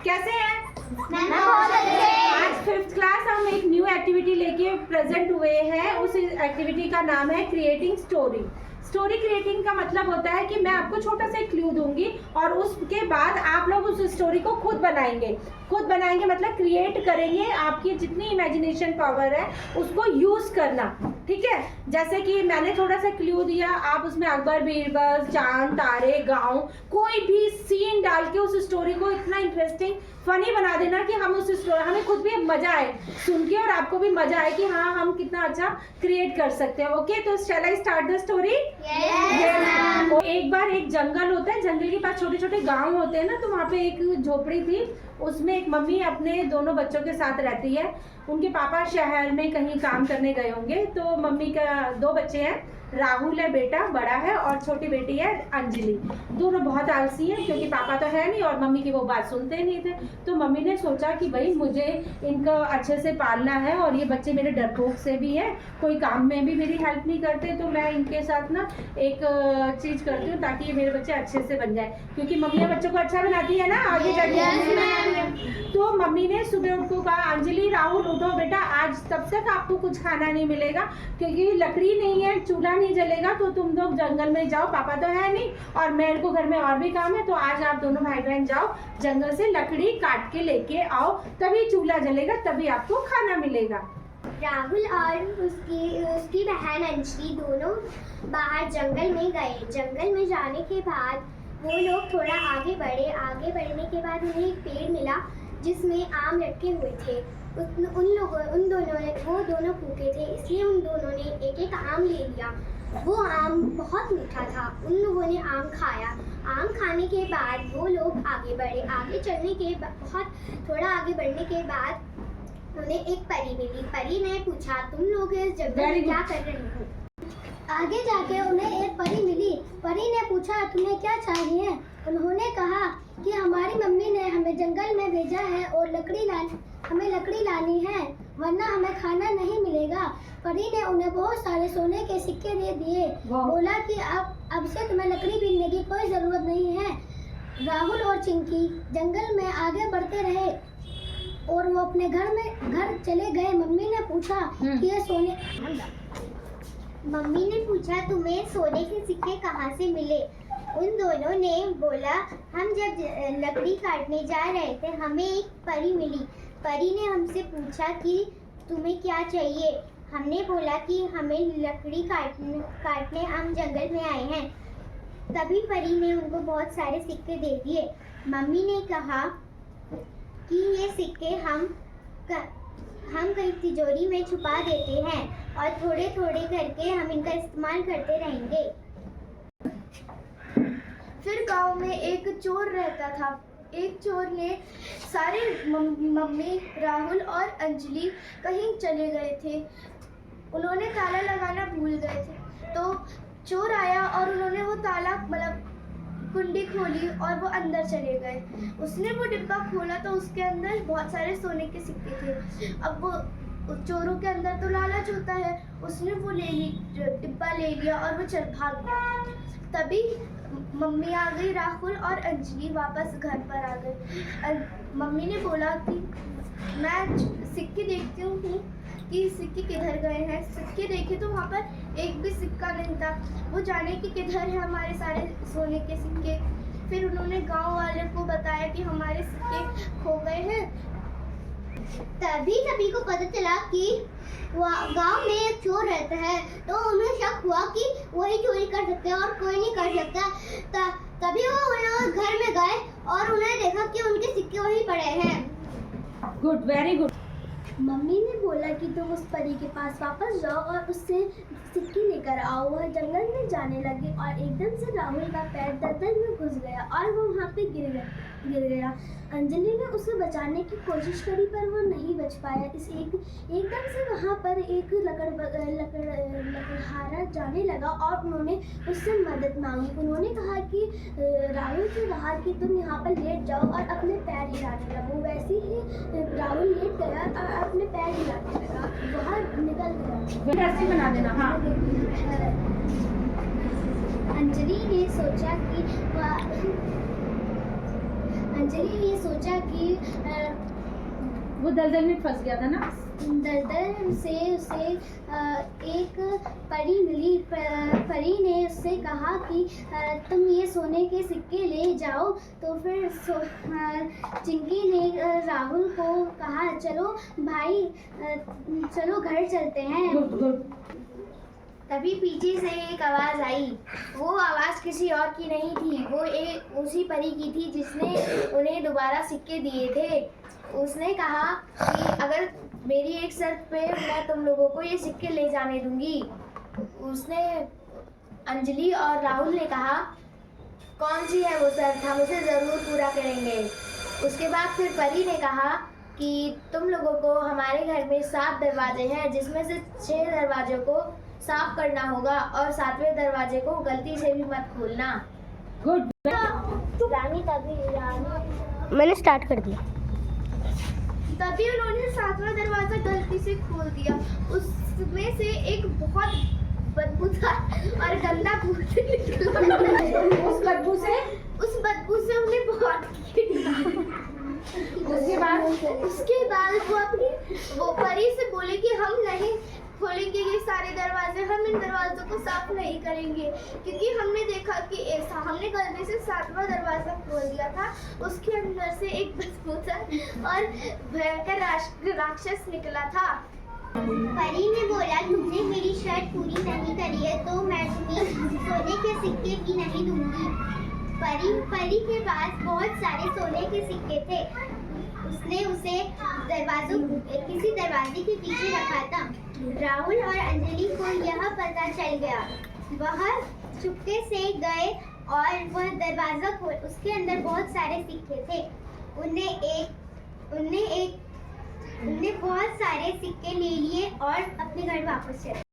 कैसे हैं? आज आज 5th क्लास हम एक न्यू एक्टिविटी लेके प्रेजेंट हुए हैं। उस एक्टिविटी का नाम है क्रिएटिंग स्टोरी। स्टोरी क्रिएटिंग का मतलब होता है कि मैं आपको छोटा सा क्लू दूंगी और उसके बाद आप लोग उस स्टोरी को खुद बनाएंगे मतलब क्रिएट करेंगे। आपकी जितनी इमेजिनेशन पावर है उसको यूज करना, ठीक है। जैसे कि मैंने थोड़ा सा क्लू दिया, आप उसमें अकबर बीरबल, चांद तारे, गांव, कोई भी सीन डाल के उस स्टोरी को इतना इंटरेस्टिंग फनी बना देना कि हम उस स्टोरी, हमें खुद भी मजा आए सुन के और आपको भी मजा आए कि हाँ हम कितना अच्छा क्रिएट कर सकते हैं। ओके, तो शैल आई स्टार्ट द स्टोरी? एक बार एक जंगल होता है, जंगल के पास छोटे छोटे गांव होते हैं ना, तो वहाँ पे एक झोपड़ी थी। उसमें एक मम्मी अपने दोनों बच्चों के साथ रहती है। उनके पापा शहर में कहीं काम करने गए होंगे, तो मम्मी का 2 बच्चे हैं, राहुल है बेटा बड़ा है और छोटी बेटी है अंजलि। दोनों बहुत आलसी हैं क्योंकि पापा तो है नहीं और मम्मी की वो बात सुनते नहीं थे। तो मम्मी ने सोचा कि भाई मुझे इनको अच्छे से पालना है और ये बच्चे मेरे डरपोक से भी है, कोई काम में भी मेरी हेल्प नहीं करते, तो मैं इनके साथ ना एक चीज़ करती हूँ ताकि ये मेरे बच्चे अच्छे से बन जाए, क्योंकि मम्मियाँ बच्चों को अच्छा बनाती है ना आगे जाके। तो मम्मी ने सुबह उनको कहा, अंजलि राहुल उठो बेटा, आज तब तक आपको कुछ खाना नहीं मिलेगा क्योंकि लकड़ी नहीं है, चूल्हा नहीं जलेगा, तो तुम लोग जंगल में जाओ, पापा तो है नहीं और मेरे को घर में और भी काम है, तो आज आप दोनों भाई बहन जाओ जंगल से लकड़ी काट के लेके आओ, तभी चूल्हा जलेगा, तभी आपको खाना मिलेगा। राहुल और उसकी बहन अंजलि दोनों बाहर जंगल में गए। जंगल में जाने के बाद वो लोग थोड़ा आगे बढ़ने के बाद उन्हें एक पेड़ मिला जिसमें आम लटके हुए थे। वो दोनों भूखे थे, इसलिए उन दोनों ने एक एक आम ले लिया। वो आम बहुत मीठा था। उन लोगों ने आम खाया। आम खाने के बाद वो लोग आगे बढ़े। आगे चलने के बहुत थोड़ा आगे बढ़ने के बाद उन्हें एक परी मिली। परी ने पूछा, तुम लोग इस जंगल में क्या कर रहे हो? आगे जाके उन्हें एक परी मिली। परी ने पूछा, तुम्हें क्या चाहिए? उन्होंने कहा कि हमारी मम्मी ने हमें जंगल में भेजा है और हमें लकड़ी लानी है, वरना हमें खाना नहीं मिलेगा। परी ने उन्हें बहुत सारे सोने के सिक्के दे दिए। बोला कि अब से तुम्हें लकड़ी बीनने की कोई जरूरत नहीं है। राहुल और चिंकी जंगल में आगे बढ़ते रहे और वो अपने घर चले गए। मम्मी ने पूछा तुम्हें सोने के सिक्के कहाँ से मिले? उन दोनों ने बोला, हम जब लकड़ी काटने जा रहे थे हमें एक परी मिली। परी ने हमसे पूछा कि तुम्हें क्या चाहिए? हमने बोला कि हमें लकड़ी काटने हम जंगल में आए हैं। तभी परी ने उनको बहुत सारे सिक्के दे दिए। मम्मी ने कहा कि ये सिक्के हम कहीं तिजोरी में छुपा देते हैं और थोड़े थोड़े करके हम इनका इस्तेमाल करते रहेंगे। फिर गांव में एक चोर रहता था। एक चोर ने सारे मम्मी, राहुल और अंजलि कहीं चले गए थे। उन्होंने ताला लगाना भूल गए थे, तो चोर आया और उन्होंने वो ताला कुंडी खोली और वो अंदर चले गए। उसने वो डिब्बा खोला तो उसके अंदर बहुत सारे सोने के सिक्के थे। अब वो चोरों के अंदर तो लालच होता है, उसने वो डिब्बा ले लिया और वो भाग गया। तभी मम्मी आ गई, राहुल और अंजलि वापस घर पर आ गए। मम्मी ने बोला कि मैं सिक्के देखती हूँ कि सिक्के किधर गए हैं। सिक्के देखे तो वहाँ पर एक भी सिक्का नहीं था। वो जाने कि किधर है हमारे सारे सोने के सिक्के। फिर उन्होंने गांव वाले को बताया कि हमारे सिक्के खो गए हैं। तभी सभी को पता चला कि गांव में एक चोर रहता है, तो उन्हें शक हुआ कि वही चोरी कर सकते हैं और कोई नहीं कर सकता। तभी वो घर में गए और उन्हें देखा कि उनके सिक्के वहीं पड़े हैं। Good, very good. मम्मी ने बोला कि तुम उस परी के पास वापस जाओ और उससे सिक्के लेकर आओ। वह जंगल में जाने लगी और एकदम से राहुल का पैर दलदल में घुस गया और वो वहाँ पे गिर गया। अंजलि ने उसे बचाने की कोशिश करी पर वो नहीं बच पाया। एकदम से वहाँ पर एक लकड़हारा जाने लगा और उन्होंने उससे मदद मांगी। उन्होंने कहा कि राहुल से कहा कि तुम यहाँ पर लेट जाओ और अपने पैर हिलाने लगो। वैसे ही राहुल लेट गया और अपने पैर हिलाने लगा, बाहर निकल गया। ऐसे बना देना। हाँ। अंजलि ने सोचा कि अंजलि ने सोचा कि वो दलदल में फंस गया था ना। दलदल से उसे एक परी मिली। परी ने उससे कहा कि तुम ये सोने के सिक्के ले जाओ। तो फिर चिंकी ने राहुल को कहा, चलो भाई, चलो घर चलते हैं। Good good. तभी पीछे से एक आवाज़ आई। वो आवाज़ किसी और की नहीं थी, वो उसी परी की थी जिसने उन्हें दोबारा सिक्के दिए थे। उसने कहा कि अगर मेरी एक शर्त पे मैं तुम लोगों को ये सिक्के ले जाने दूंगी। उसने अंजलि और राहुल ने कहा, कौन सी है वो शर्त, हम उसे ज़रूर पूरा करेंगे। उसके बाद फिर परी ने कहा कि तुम लोगों को हमारे घर में 7 दरवाजे हैं, जिसमें से 6 दरवाजों को साफ करना होगा और 7वें दरवाजे को गलती से भी मत खोलना। गुड। मैंने स्टार्ट कर दिया। तभी उन्होंने 7वां दरवाजा गलती से खोल दिया। उसमें से एक बहुत बदबूदार और गंदा भूत निकला। उस बदबू से उन्हें बहुत उसके बाद वो परी से बोले कि हम नहीं खोलेंगे ये सारे दरवाजे, हम इन दरवाजों को साफ नहीं करेंगे, क्योंकि हमने देखा कि ऐसा हमने गलती से 7वां दरवाजा खोल दिया था। उसके अंदर से एक बदबूदार और भयंकर राक्षस निकला था। परी ने बोला, तुमने मेरी शर्त पूरी नहीं करी है तो मैं तुम्हें सोने के सिक्के भी नहीं दूंगी। परी के पास बहुत सारे सोने के सिक्के थे। उसने उसे किसी दरवाजे के पीछे रखा था। राहुल और अंजलि को यह पता चल गया। वह चुपके से गए और वह दरवाजा खोल, उसके अंदर बहुत सारे सिक्के थे। उन्हें बहुत सारे सिक्के ले लिए और अपने घर वापस चले।